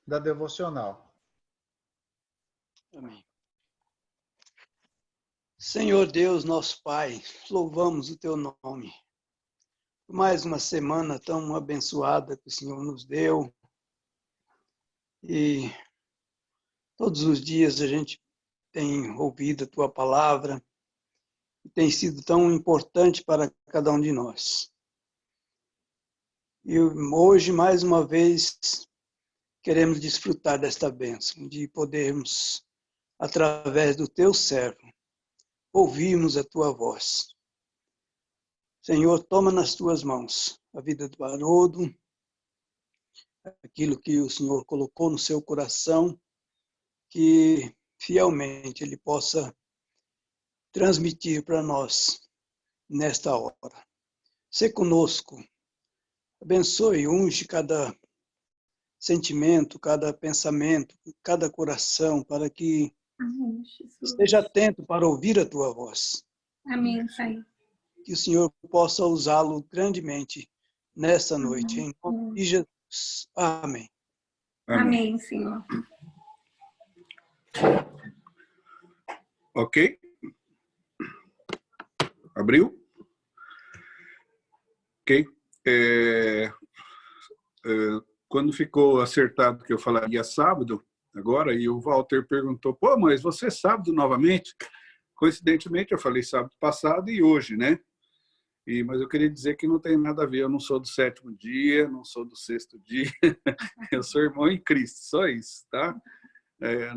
da devocional. Amém. Senhor Deus, nosso Pai, louvamos o teu nome. Mais uma semana tão abençoada que o Senhor nos deu. E todos os dias a gente tem ouvido a tua palavra e tem sido tão importante para cada um de nós. E hoje, mais uma vez, queremos desfrutar desta bênção, de podermos, através do teu servo, ouvirmos a tua voz. Senhor, toma nas tuas mãos a vida do Haroldo, aquilo que o Senhor colocou no seu coração, que fielmente ele possa transmitir para nós nesta hora. Sê conosco, abençoe, unge cada sentimento, cada pensamento, cada coração, para que esteja atento para ouvir a tua voz. Amém, Pai. Que o Senhor possa usá-lo grandemente nesta noite, em nome de Jesus. Amém. Amém, Senhor. Ok? Abriu? Ok. Quando ficou acertado que eu falaria sábado, agora, e o Walter perguntou, pô, mas você é sábado novamente? Coincidentemente, eu falei sábado passado e hoje, né? Mas eu queria dizer que não tem nada a ver, eu não sou do 7º dia, não sou do 6º dia, eu sou irmão em Cristo, só isso, tá?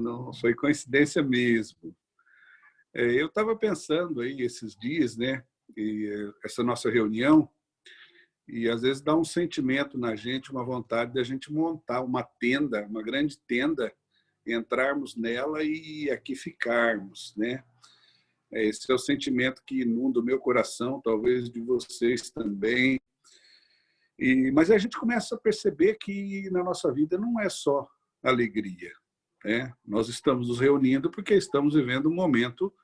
Não foi coincidência mesmo. Eu estava pensando aí esses dias, né? Essa nossa reunião, e às vezes dá um sentimento na gente, uma vontade de a gente montar uma tenda, uma grande tenda, entrarmos nela e aqui ficarmos, né? Esse é o sentimento que inunda o meu coração, talvez de vocês também. Mas a gente começa a perceber que na nossa vida não é só alegria, né? Nós estamos nos reunindo porque estamos vivendo um momento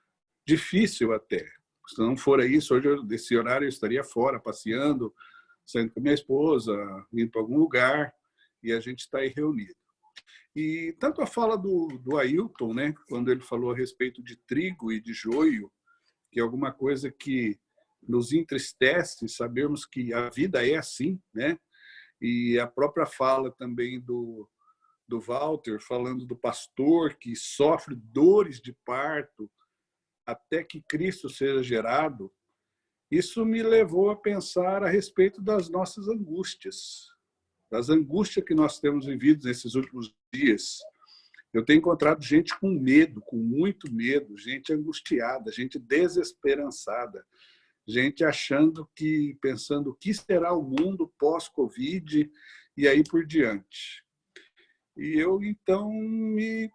difícil até. Se não for isso, hoje, desse horário, eu estaria fora, passeando, saindo com a minha esposa, indo para algum lugar, e a gente está aí reunido. E tanto a fala do Ailton, né, quando ele falou a respeito de trigo e de joio, que é alguma coisa que nos entristece, sabermos que a vida é assim, né? E a própria fala também do Walter, falando do pastor que sofre dores de parto até que Cristo seja gerado, isso me levou a pensar a respeito das nossas angústias, das angústias que nós temos vivido nesses últimos dias. Eu tenho encontrado gente com medo, com muito medo, gente angustiada, gente desesperançada, gente pensando o que será o mundo pós-Covid e aí por diante. E eu, então, me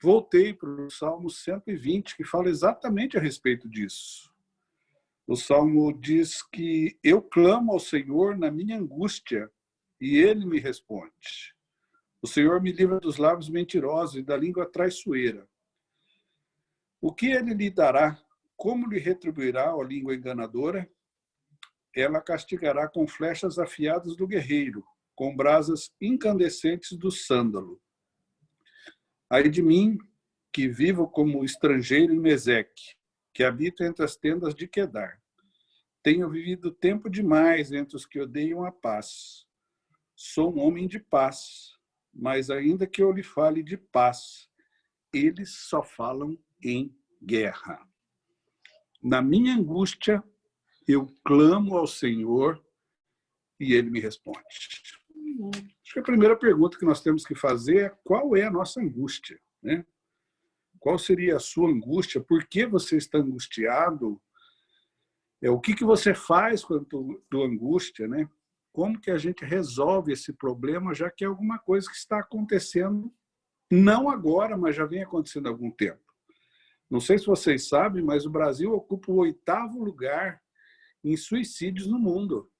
voltei para o Salmo 120, que fala exatamente a respeito disso. O Salmo diz que eu clamo ao Senhor na minha angústia e Ele me responde. O Senhor me livra dos lábios mentirosos e da língua traiçoeira. O que Ele lhe dará? Como lhe retribuirá a língua enganadora? Ela castigará com flechas afiadas do guerreiro, com brasas incandescentes do sândalo. Ai de mim, que vivo como estrangeiro em Meseque, que habito entre as tendas de Quedar. Tenho vivido tempo demais entre os que odeiam a paz. Sou um homem de paz, mas ainda que eu lhe fale de paz, eles só falam em guerra. Na minha angústia, eu clamo ao Senhor e Ele me responde. Acho que a primeira pergunta que nós temos que fazer é qual é a nossa angústia, né? Qual seria a sua angústia? Por que você está angustiado? O que você faz quando a angústia, né? Como que a gente resolve esse problema, já que é alguma coisa que está acontecendo, não agora, mas já vem acontecendo há algum tempo. Não sei se vocês sabem, mas o Brasil ocupa o 8º lugar em suicídios no mundo.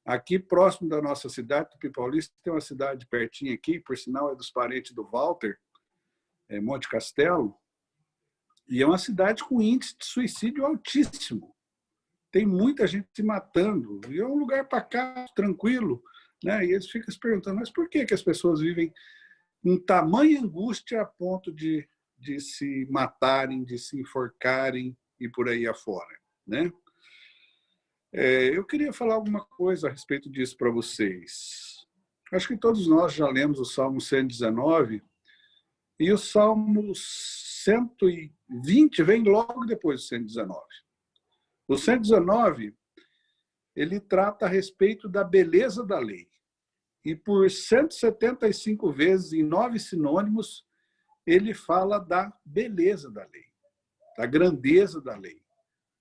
Aqui, próximo da nossa cidade, Tupi Paulista, tem uma cidade pertinho aqui, por sinal é dos parentes do Walter, Monte Castelo, e é uma cidade com índice de suicídio altíssimo. Tem muita gente se matando, e é um lugar pacato, tranquilo, né? E eles ficam se perguntando, mas por que as pessoas vivem com tamanha angústia a ponto de se matarem, de se enforcarem e por aí afora, né? Eu queria falar alguma coisa a respeito disso para vocês. Acho que todos nós já lemos o Salmo 119 e o Salmo 120 vem logo depois do 119. O 119, ele trata a respeito da beleza da lei. E por 175 vezes, em 9 sinônimos, ele fala da beleza da lei, da grandeza da lei,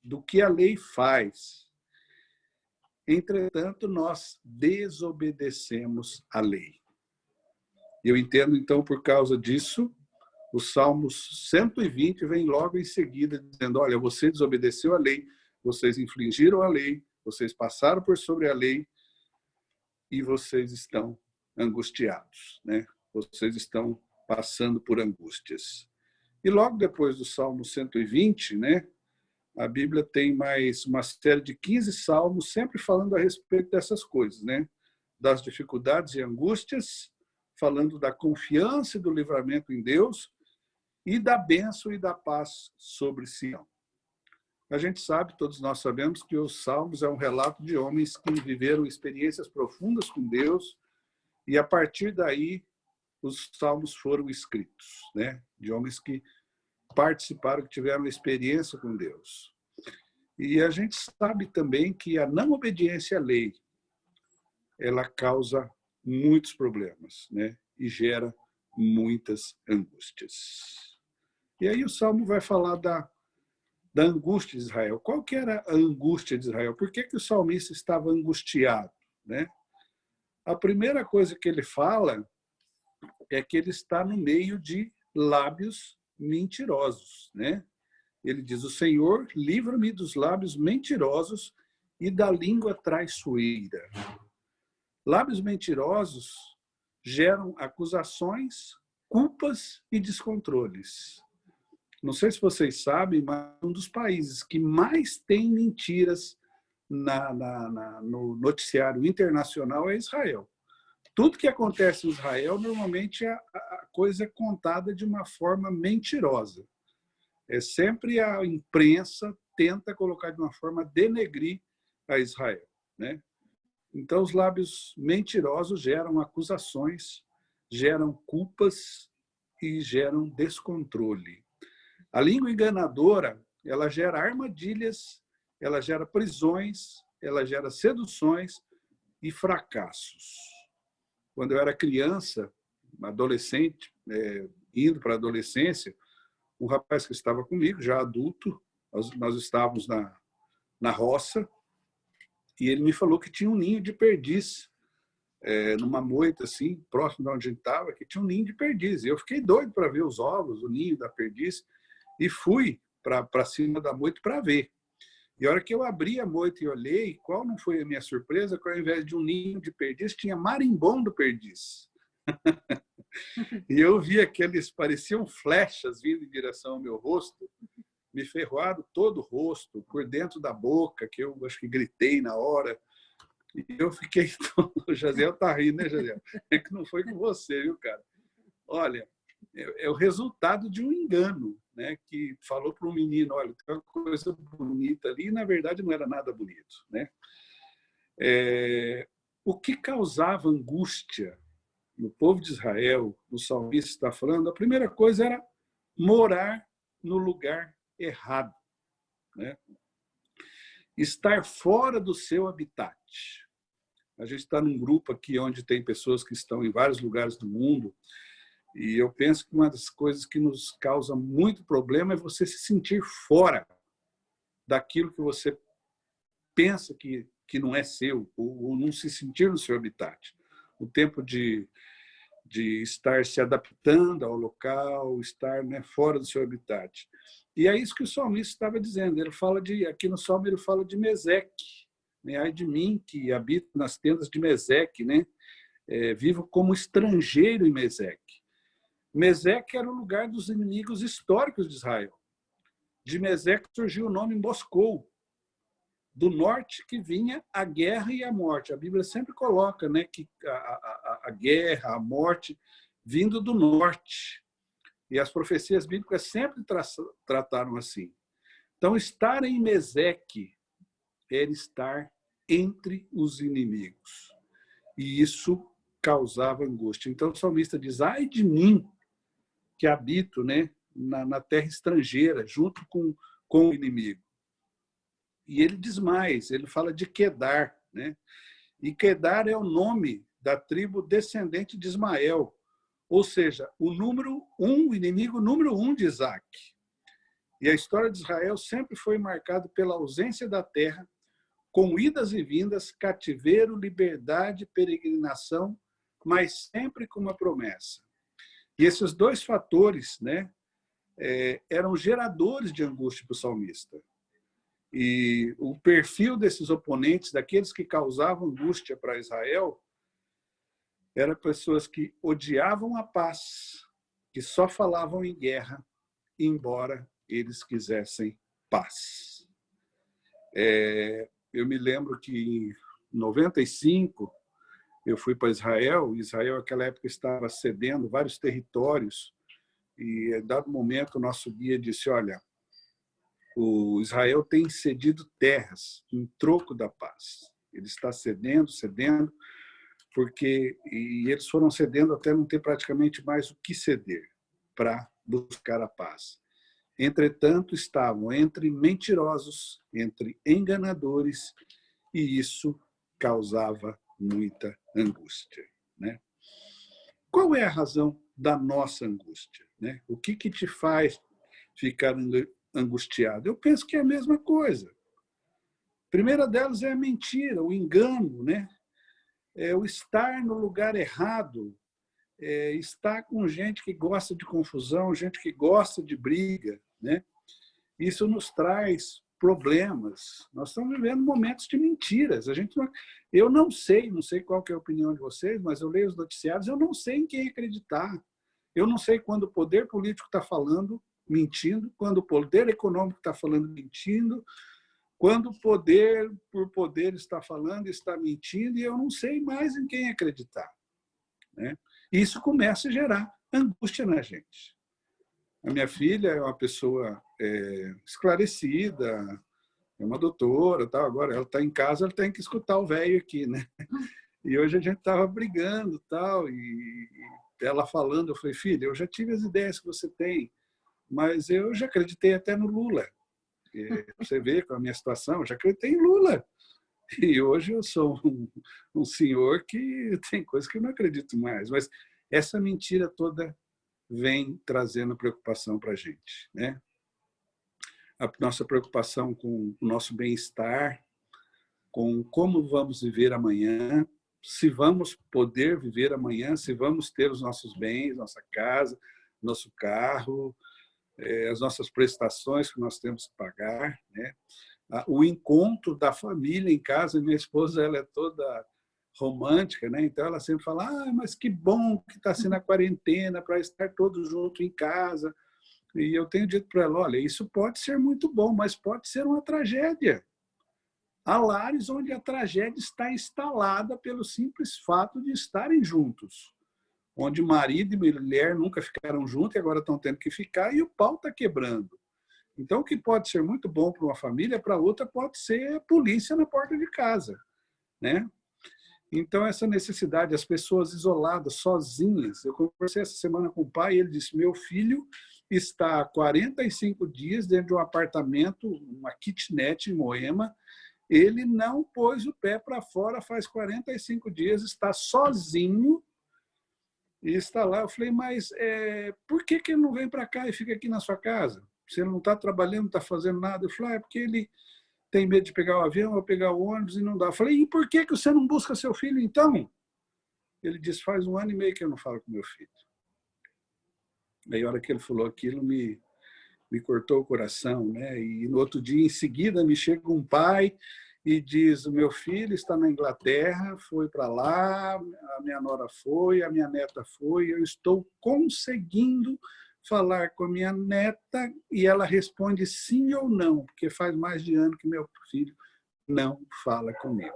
do que a lei faz. Entretanto, nós desobedecemos a lei. Eu entendo, então, por causa disso, o Salmo 120 vem logo em seguida, dizendo, olha, você desobedeceu a lei, vocês infringiram a lei, vocês passaram por sobre a lei e vocês estão angustiados, né? Vocês estão passando por angústias. E logo depois do Salmo 120, né, a Bíblia tem mais uma série de 15 salmos sempre falando a respeito dessas coisas, né? Das dificuldades e angústias, falando da confiança e do livramento em Deus e da bênção e da paz sobre Sião. A gente sabe, todos nós sabemos, que os Salmos é um relato de homens que viveram experiências profundas com Deus e, a partir daí, os Salmos foram escritos, né? De homens que participaram, que tiveram experiência com Deus. E a gente sabe também que a não obediência à lei, ela causa muitos problemas, né? E gera muitas angústias. E aí o Salmo vai falar da angústia de Israel. Qual que era a angústia de Israel? Por que o salmista estava angustiado, né? A primeira coisa que ele fala é que ele está no meio de lábios mentirosos, né? Ele diz, o Senhor, livra-me dos lábios mentirosos e da língua traiçoeira. Lábios mentirosos geram acusações, culpas e descontroles. Não sei se vocês sabem, mas um dos países que mais tem mentiras no noticiário internacional é Israel. Tudo que acontece em Israel, normalmente a coisa é contada de uma forma mentirosa. Sempre a imprensa tenta colocar de uma forma denegrir a Israel, né? Então, os lábios mentirosos geram acusações, geram culpas e geram descontrole. A língua enganadora, ela gera armadilhas, ela gera prisões, ela gera seduções e fracassos. Quando eu era criança, adolescente, indo para a adolescência, um rapaz que estava comigo, já adulto, nós estávamos na roça, e ele me falou que tinha um ninho de perdiz, numa moita assim, próximo de onde a gente estava, que tinha um ninho de perdiz. E eu fiquei doido para ver os ovos, o ninho da perdiz, e fui para cima da moita para ver. E a hora que eu abri a moita e olhei, qual não foi a minha surpresa? Que ao invés de um ninho de perdiz, tinha marimbondo perdiz. E eu vi aqueles, pareciam flechas vindo em direção ao meu rosto, me ferroaram todo o rosto, por dentro da boca, que eu acho que gritei na hora. E eu fiquei... O Jaziel tá rindo, né, Jaziel? É que não foi com você, viu, cara? Olha, é o resultado de um engano, né? Que falou para um menino, olha, tem uma coisa bonita ali, e na verdade não era nada bonito, né? O que causava angústia no povo de Israel, o salmista está falando, a primeira coisa era morar no lugar errado, né? Estar fora do seu habitat. A gente está num grupo aqui onde tem pessoas que estão em vários lugares do mundo, e eu penso que uma das coisas que nos causa muito problema é você se sentir fora daquilo que você pensa que não é seu, ou não se sentir no seu habitat. O tempo de estar se adaptando ao local, estar, né, fora do seu habitat. E é isso que o salmista estava dizendo. Ele fala aqui no Salmo ele fala de Meseque, né? Ai de mim que habito nas tendas de Meseque, né? Vivo como estrangeiro em Meseque. Meseque era o lugar dos inimigos históricos de Israel. De Meseque surgiu o nome Moscou, do norte que vinha a guerra e a morte. A Bíblia sempre coloca, né, que a guerra, a morte vindo do norte. E as profecias bíblicas sempre trataram assim. Então, estar em Meseque era estar entre os inimigos. E isso causava angústia. Então, o salmista diz, ai de mim, que habito, né, na terra estrangeira, junto com o inimigo. E ele diz mais, ele fala de Quedar, né? E Quedar é o nome da tribo descendente de Ismael, ou seja, o inimigo número 1 de Isaac. E a história de Israel sempre foi marcada pela ausência da terra, com idas e vindas, cativeiro, liberdade, peregrinação, mas sempre com uma promessa. E esses dois fatores, né, eram geradores de angústia para o salmista. E o perfil desses oponentes, daqueles que causavam angústia para Israel, eram pessoas que odiavam a paz, que só falavam em guerra, embora eles quisessem paz. Eu me lembro que em 95 eu fui para Israel. Israel, naquela época, estava cedendo vários territórios. E, em dado momento, o nosso guia disse, olha, o Israel tem cedido terras em troco da paz. Ele está cedendo, e eles foram cedendo até não ter praticamente mais o que ceder para buscar a paz. Entretanto, estavam entre mentirosos, entre enganadores, e isso causava muita angústia, né? Qual é a razão da nossa angústia, né? O que te faz ficar angustiado? Eu penso que é a mesma coisa. A primeira delas é a mentira, o engano, né? O estar no lugar errado, estar com gente que gosta de confusão, gente que gosta de briga, né? Isso nos traz problemas. Nós estamos vivendo momentos de mentiras. Eu não sei qual que é a opinião de vocês, mas eu leio os noticiários, eu não sei em quem acreditar. Eu não sei quando o poder político está falando mentindo, quando o poder econômico está falando mentindo, quando o poder por poder está falando está mentindo, e eu não sei mais em quem acreditar, né? Isso começa a gerar angústia na gente. A minha filha é uma pessoa esclarecida, é uma doutora, tal. Agora ela está em casa, ela tem que escutar o velho aqui, né? E hoje a gente estava brigando, tal, e ela falando, eu falei, filha, eu já tive as ideias que você tem, mas eu já acreditei até no Lula. Você vê com a minha situação, eu já acreditei em Lula. E hoje eu sou um senhor que tem coisas que eu não acredito mais. Mas essa mentira toda vem trazendo preocupação para a gente, né? A nossa preocupação com o nosso bem-estar, com como vamos viver amanhã, se vamos poder viver amanhã, se vamos ter os nossos bens, nossa casa, nosso carro, as nossas prestações que nós temos que pagar, né? O encontro da família em casa. Minha esposa, ela é toda romântica, né? Então ela sempre fala, mas que bom que está sendo a quarentena para estar todos juntos em casa. E eu tenho dito para ela, olha, isso pode ser muito bom, mas pode ser uma tragédia. Há lares onde a tragédia está instalada pelo simples fato de estarem juntos, onde marido e mulher nunca ficaram juntos e agora estão tendo que ficar, e o pau está quebrando. Então, o que pode ser muito bom para uma família, para outra pode ser polícia na porta de casa, né? Então, essa necessidade, as pessoas isoladas, sozinhas. Eu conversei essa semana com o pai e ele disse, meu filho está há 45 dias dentro de um apartamento, uma kitnet em Moema, ele não pôs o pé para fora faz 45 dias, está sozinho e está lá. Eu falei, mas por que ele não vem para cá e fica aqui na sua casa? Se ele não está trabalhando, não está fazendo nada. Eu falei, porque ele tem medo de pegar o avião ou pegar o ônibus e não dá. Eu falei, e por que você não busca seu filho então? Ele disse, faz 1 ano e meio que eu não falo com meu filho. Aí, a hora que ele falou aquilo, me cortou o coração, né? E no outro dia, em seguida, me chega um pai e diz, o meu filho está na Inglaterra, foi para lá, a minha nora foi, a minha neta foi, eu estou conseguindo falar com a minha neta e ela responde sim ou não, porque faz mais de ano que meu filho não fala comigo.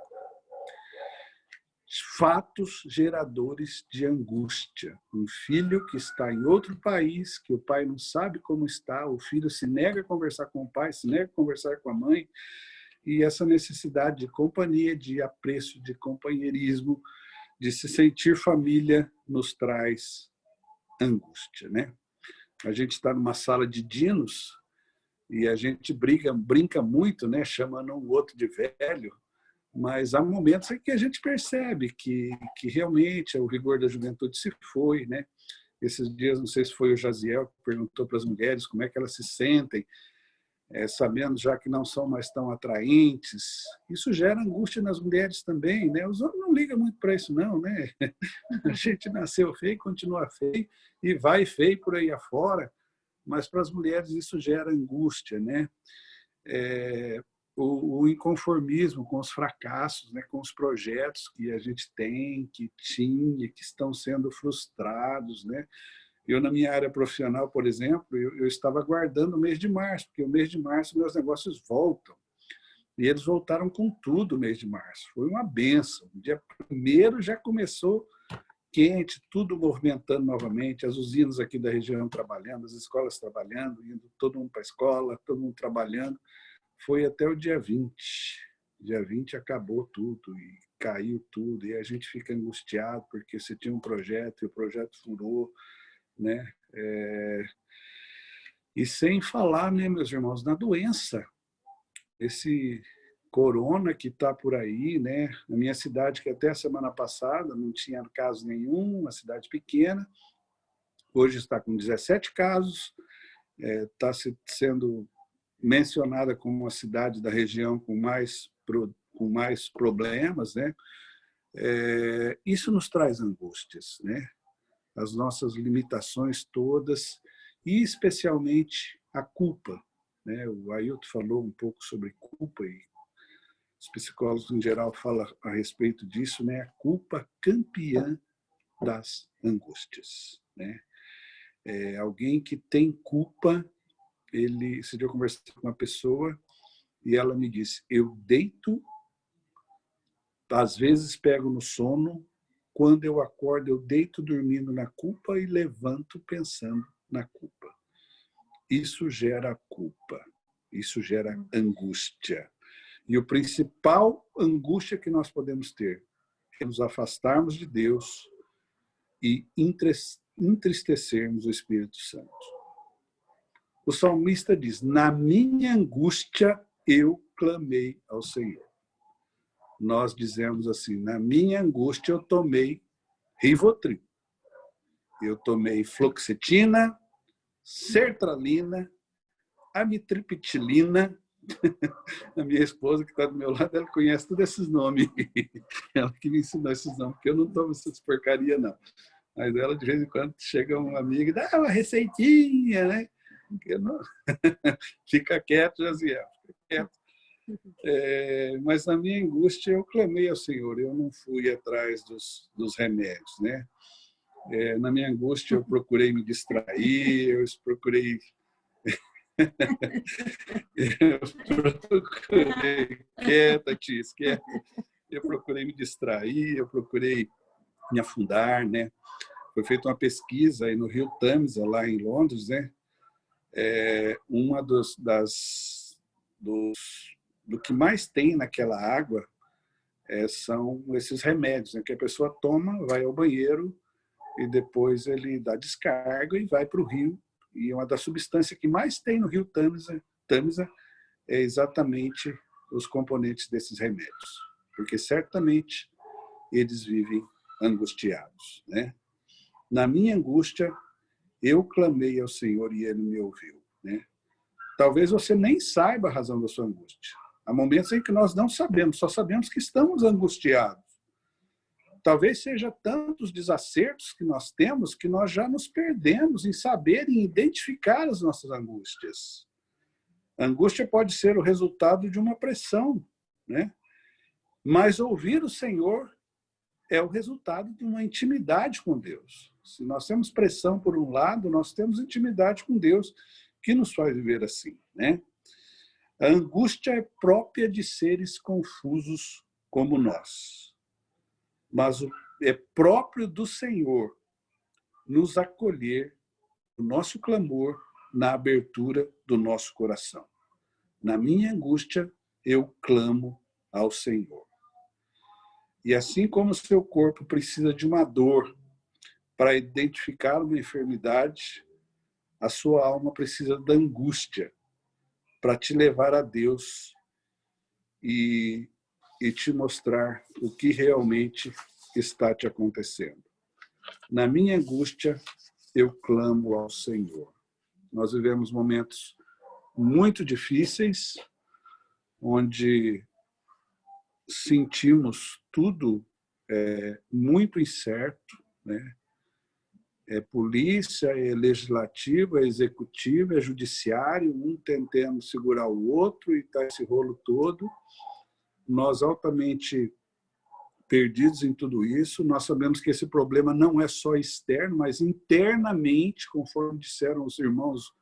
fatos geradores de angústia. Um filho que está em outro país, que o pai não sabe como está, o filho se nega a conversar com o pai, se nega a conversar com a mãe, e essa necessidade de companhia, de apreço, de companheirismo, de se sentir família, nos traz angústia, né? A gente está numa sala de dinos e a gente brinca muito, né? Chamando um outro de velho, mas há momentos em que a gente percebe que realmente o rigor da juventude se foi, né? Esses dias, não sei se foi o Jaziel que perguntou para as mulheres como é que elas se sentem, sabendo já que não são mais tão atraentes. Isso gera angústia nas mulheres também, né? Os homens não ligam muito para isso não, né? A gente nasceu feio, continua feio e vai feio por aí afora, mas para as mulheres isso gera angústia, né? O inconformismo com os fracassos, né? Com os projetos que a gente tem, que tinha, que estão sendo frustrados, né? Eu, na minha área profissional, por exemplo, eu estava aguardando o mês de março, porque o mês de março meus negócios voltam. E eles voltaram com tudo o mês de março. Foi uma benção. O dia 1º já começou quente, tudo movimentando novamente, as usinas aqui da região trabalhando, as escolas trabalhando, indo todo mundo para a escola, todo mundo trabalhando. Foi até o dia 20. Dia 20 acabou tudo e caiu tudo. E a gente fica angustiado porque você tinha um projeto e o projeto furou, né? E sem falar, né, meus irmãos, na doença. Esse corona que está por aí, né? Na minha cidade, que até a semana passada não tinha caso nenhum, uma cidade pequena, hoje está com 17 casos, está sendo mencionada como uma cidade da região com mais problemas, né? Isso nos traz angústias, né? As nossas limitações todas, e especialmente a culpa, né? O Ailton falou um pouco sobre culpa, e os psicólogos em geral falam a respeito disso, né? A culpa campeã das angústias, né? Alguém que tem culpa, esse dia eu conversei com uma pessoa e ela me disse, eu deito, às vezes pego no sono, quando eu acordo, eu deito dormindo na culpa e levanto pensando na culpa. Isso gera culpa, isso gera angústia. E o principal angústia que nós podemos ter é nos afastarmos de Deus e entristecermos o Espírito Santo. O salmista diz, na minha angústia eu clamei ao Senhor. Nós dizemos assim, na minha angústia eu tomei Rivotril, eu tomei fluoxetina, sertralina, amitriptilina. A minha esposa, que está do meu lado, ela conhece todos esses nomes. Ela que me ensinou esses nomes, porque eu não tomo essas porcaria, não. Mas ela, de vez em quando, chega uma amiga e dá uma receitinha, né? Não... Fica quieto, Jaziel, fica quieto. Mas na minha angústia eu clamei ao Senhor, eu não fui atrás dos remédios, né? Na minha angústia eu procurei me distrair, eu procurei quieta, Tis, quieta. Eu procurei me distrair, eu procurei me afundar, né? Foi feita uma pesquisa aí no Rio Tamisa, lá em Londres, né? Uma do que mais tem naquela água são esses remédios, né? Que a pessoa toma, vai ao banheiro e depois ele dá descarga e vai para o rio. E uma das substâncias que mais tem no Rio Tamisa é exatamente os componentes desses remédios, porque certamente eles vivem angustiados, né? Na minha angústia, eu clamei ao Senhor e Ele me ouviu, né? Talvez você nem saiba a razão da sua angústia. Há momentos em que nós não sabemos, só sabemos que estamos angustiados. Talvez seja tantos desacertos que nós temos que nós já nos perdemos em saber e identificar as nossas angústias. A angústia pode ser o resultado de uma pressão, né? Mas ouvir o Senhor é o resultado de uma intimidade com Deus. Se nós temos pressão por um lado, nós temos intimidade com Deus, que nos faz viver assim, né? A angústia é própria de seres confusos como nós. mas é próprio do Senhor nos acolher o nosso clamor na abertura do nosso coração. Na minha angústia, eu clamo ao Senhor. E assim como o seu corpo precisa de uma dor para identificar uma enfermidade, a sua alma precisa da angústia para te levar a Deus e te mostrar o que realmente está te acontecendo. Na minha angústia, eu clamo ao Senhor. Nós vivemos momentos muito difíceis, onde sentimos tudo muito incerto, né? É polícia, é legislativo, é executivo, é judiciário, um tentando segurar o outro e tá esse rolo todo. Nós altamente perdidos em tudo isso. Nós sabemos que esse problema não é só externo, mas internamente, conforme disseram os irmãos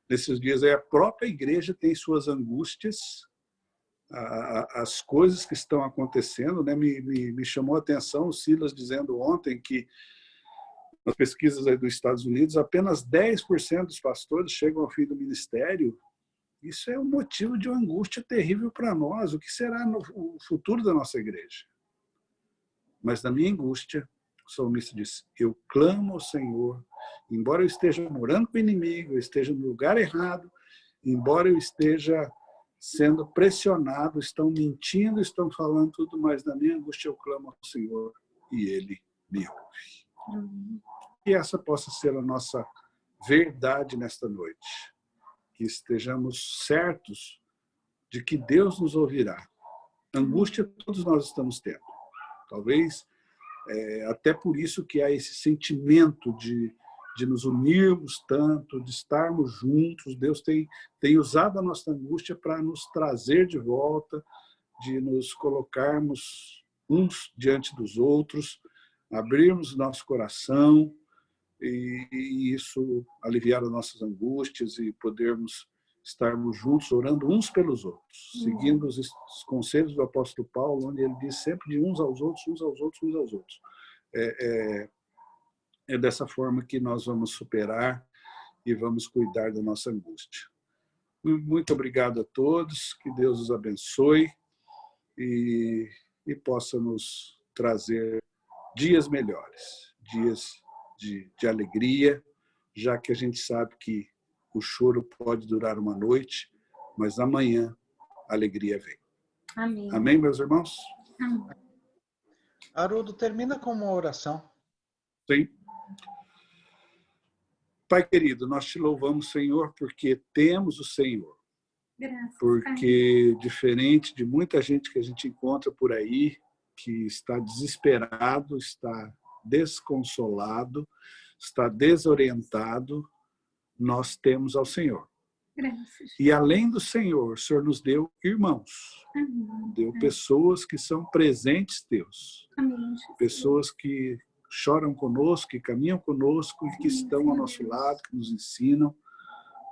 nesses dias, a própria igreja tem suas angústias, as coisas que estão acontecendo, né? Me chamou a atenção o Silas dizendo ontem que nas pesquisas aí dos Estados Unidos, apenas 10% dos pastores chegam ao fim do ministério. Isso é um motivo de uma angústia terrível para nós. O que será o futuro da nossa igreja? Mas na minha angústia, o salmista diz, eu clamo ao Senhor, embora eu esteja morando com o inimigo, eu esteja no lugar errado, embora eu esteja sendo pressionado, estão mentindo, estão falando tudo, mas na minha angústia eu clamo ao Senhor e Ele me ouve. Que essa possa ser a nossa verdade nesta noite. Que estejamos certos de que Deus nos ouvirá. Angústia todos nós estamos tendo. Talvez até por isso que há esse sentimento de nos unirmos tanto, de estarmos juntos. Deus tem usado a nossa angústia para nos trazer de volta, de nos colocarmos uns diante dos outros, abrirmos nosso coração e isso aliviar as nossas angústias e podermos estarmos juntos, orando uns pelos outros, seguindo os conselhos do apóstolo Paulo, onde ele diz sempre de uns aos outros, uns aos outros, uns aos outros. É dessa forma que nós vamos superar e vamos cuidar da nossa angústia. Muito obrigado a todos, que Deus os abençoe e possa nos trazer dias melhores, dias de alegria, já que a gente sabe que o choro pode durar uma noite, mas amanhã a alegria vem. Amém. Amém, meus irmãos? Amém. Haroldo, termina com uma oração. Sim. Pai querido, nós te louvamos, Senhor, porque temos o Senhor. Graças, porque diferente de muita gente que a gente encontra por aí, que está desesperado, está desconsolado, está desorientado, nós temos ao Senhor. Graças. E além do Senhor, o Senhor nos deu irmãos. Amém. Deu pessoas que são presentes teus. Amém. Pessoas que choram conosco, que caminham conosco e que estão ao nosso lado, que nos ensinam.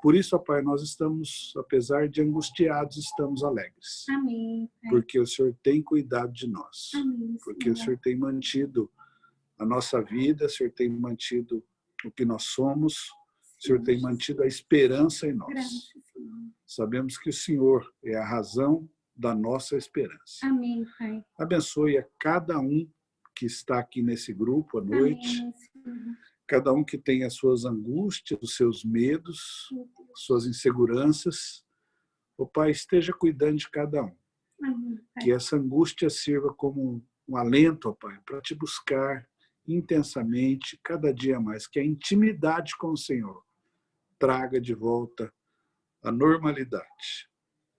Por isso, ó Pai, nós estamos, apesar de angustiados, estamos alegres. Amém. Porque o Senhor tem cuidado de nós. Amém. Porque o Senhor tem mantido a nossa vida, o Senhor tem mantido o que nós somos, o Senhor tem mantido a esperança em nós. Graças. Sabemos que o Senhor é a razão da nossa esperança. Amém, Pai. Abençoe a cada um que está aqui nesse grupo à noite. Amém, Senhor. Cada um que tem as suas angústias, os seus medos, suas inseguranças. O Pai esteja cuidando de cada um. Amém, Pai. Que essa angústia sirva como um alento, ó Pai, para te buscar intensamente, cada dia mais. Que a intimidade com o Senhor traga de volta a normalidade.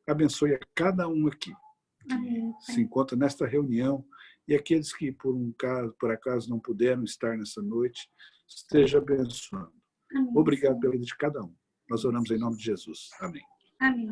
Abençoe a cada um aqui que Amém, se encontra nesta reunião e aqueles que, por acaso, não puderam estar nessa noite, esteja abençoando. Amém. Obrigado pela vida de cada um. Nós oramos em nome de Jesus. Amém. Amém.